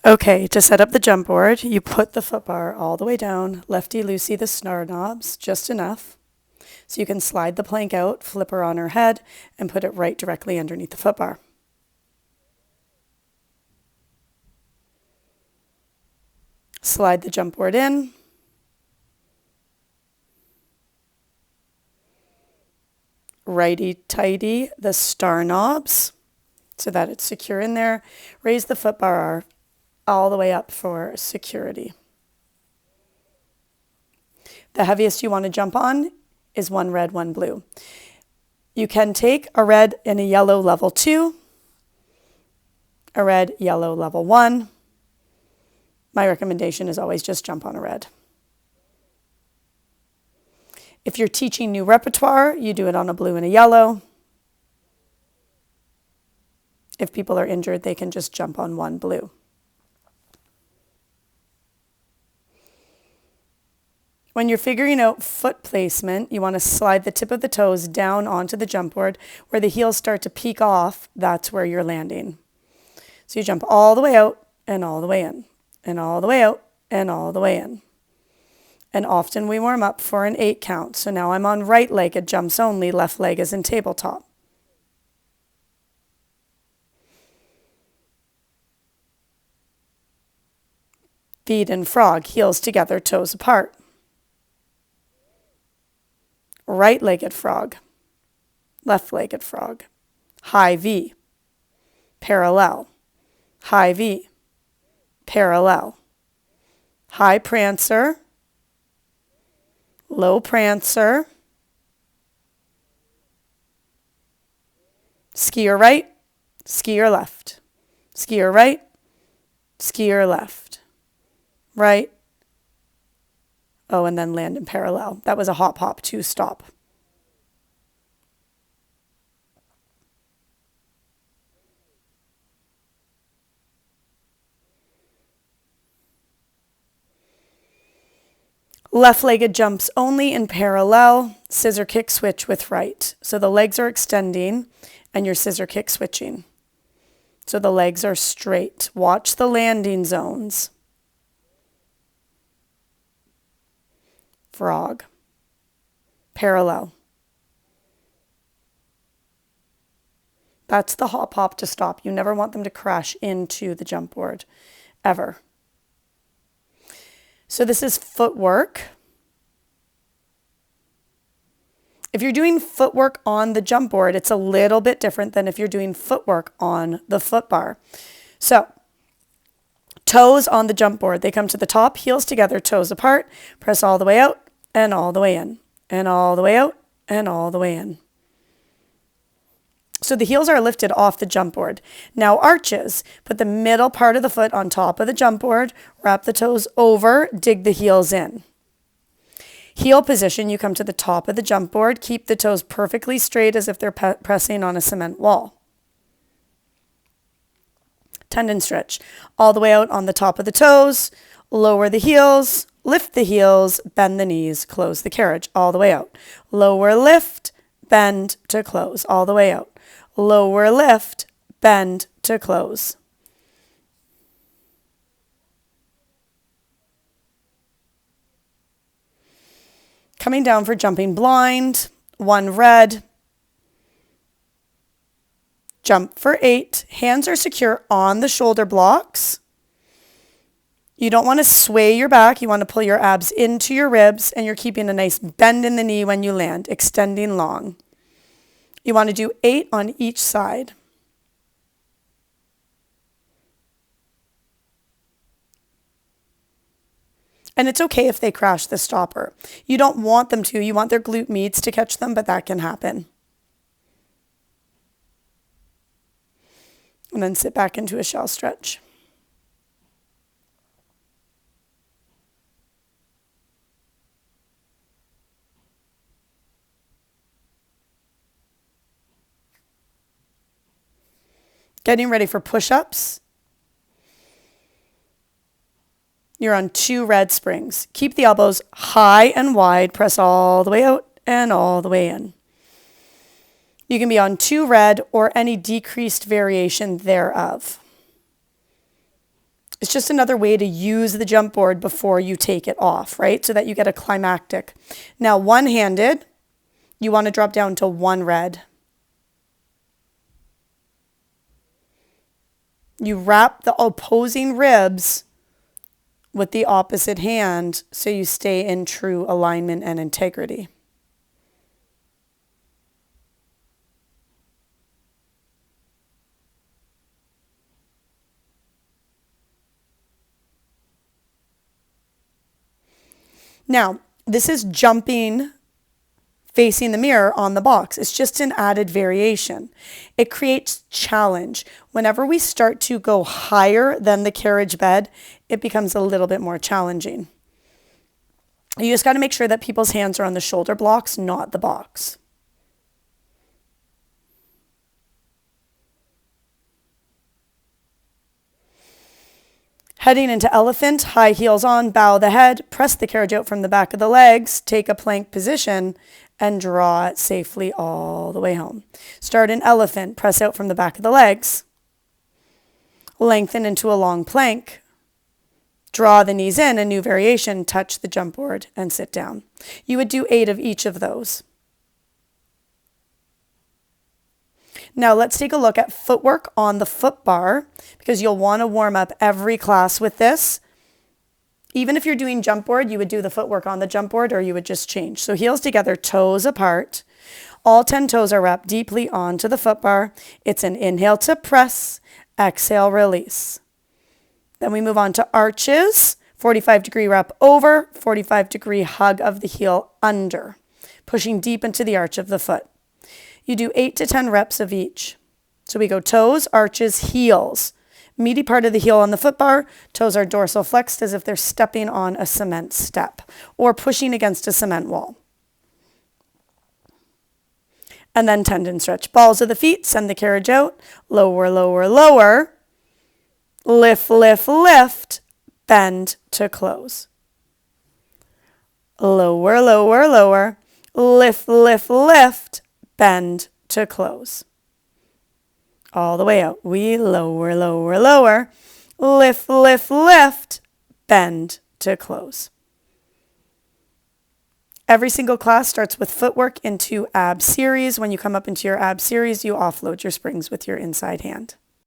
Okay, to set up the jump board, you put the foot bar all the way down, lefty-loosey the snare knobs, just enough. So you can slide the plank out, flip her on her head, and put it right directly underneath the foot bar. Slide the jump board in. Righty-tighty the star knobs so that it's secure in there. Raise the foot bar all the way up for security. The heaviest you want to jump on is one red, one blue. You can take a red and a yellow level 2, a red, yellow level 1. My recommendation is always just jump on a red. If you're teaching new repertoire, you do it on a blue and a yellow. If people are injured, they can just jump on one blue. When you're figuring out foot placement, you want to slide the tip of the toes down onto the jump board. Where the heels start to peek off, that's where you're landing. So you jump all the way out and all the way in, and all the way out and all the way in. And often we warm up for an 8 count. So now I'm on right leg at jumps only, left leg is in tabletop. Feet and frog, heels together, toes apart. Right-legged frog, left-legged frog, high V, parallel, high V, parallel, high prancer, low prancer, skier right, skier left, skier right, skier left, right. Oh, and then land in parallel. That was a hop, hop, 2 stop. Left-legged jumps only in parallel, scissor kick switch with right. So the legs are extending and you're scissor kick switching. So the legs are straight. Watch the landing zones. Frog, parallel. That's the hop hop to stop. You never want them to crash into the jump board, ever. So this is footwork. If you're doing footwork on the jump board, it's a little bit different than if you're doing footwork on the foot bar. So toes on the jump board, they come to the top, heels together, toes apart, press all the way out and all the way in, and all the way out and all the way in. So the heels are lifted off the jump board. Now arches, put the middle part of the foot on top of the jump board, wrap the toes over, dig the heels in. Heel position, you come to the top of the jump board, keep the toes perfectly straight as if they're pressing on a cement wall. Tendon stretch, all the way out on the top of the toes, lower the heels, lift the heels, bend the knees, close the carriage, all the way out. Lower lift, bend to close, all the way out. Lower lift, bend to close. Coming down for jumping blind, 1 red. Jump for 8. Hands are secure on the shoulder blocks. You don't want to sway your back. You want to pull your abs into your ribs, and you're keeping a nice bend in the knee when you land, extending long. You want to do 8 on each side. And it's okay if they crash the stopper. You don't want them to. You want their glute meats to catch them, but that can happen. And then sit back into a shell stretch. Getting ready for push-ups. You're on 2 red springs. Keep the elbows high and wide. Press all the way out and all the way in. You can be on 2 red or any decreased variation thereof. It's just another way to use the jump board before you take it off, right? So that you get a climactic. Now, one-handed, you want to drop down to one red. You wrap the opposing ribs with the opposite hand so you stay in true alignment and integrity. Now, this is jumping facing the mirror on the box. It's just an added variation. It creates challenge. Whenever we start to go higher than the carriage bed, it becomes a little bit more challenging. You just got to make sure that people's hands are on the shoulder blocks, not the box. Heading into elephant, high heels on, bow the head, press the carriage out from the back of the legs, take a plank position, and draw it safely all the way home. Start in elephant, press out from the back of the legs, lengthen into a long plank, draw the knees in, a new variation, touch the jump board, and sit down. You would do 8 of each of those. Now let's take a look at footwork on the foot bar, because you'll want to warm up every class with this. Even if you're doing jump board, you would do the footwork on the jump board, or you would just change. So heels together, toes apart. All 10 toes are wrapped deeply onto the foot bar. It's an inhale to press, exhale, release. Then we move on to arches, 45-degree wrap over, 45-degree hug of the heel under, pushing deep into the arch of the foot. You do 8 to 10 reps of each. So we go toes, arches, heels. Meaty part of the heel on the foot bar, toes are dorsal flexed as if they're stepping on a cement step or pushing against a cement wall. And then tendon stretch. Balls of the feet, send the carriage out, lower, lower, lower, lift, lift, lift, bend to close. Lower, lower, lower, lift, lift, lift, bend to close. All the way out. We lower, lower, lower, lift, lift, lift, bend to close. Every single class starts with footwork into ab series. When you come up into your ab series, you offload your springs with your inside hand.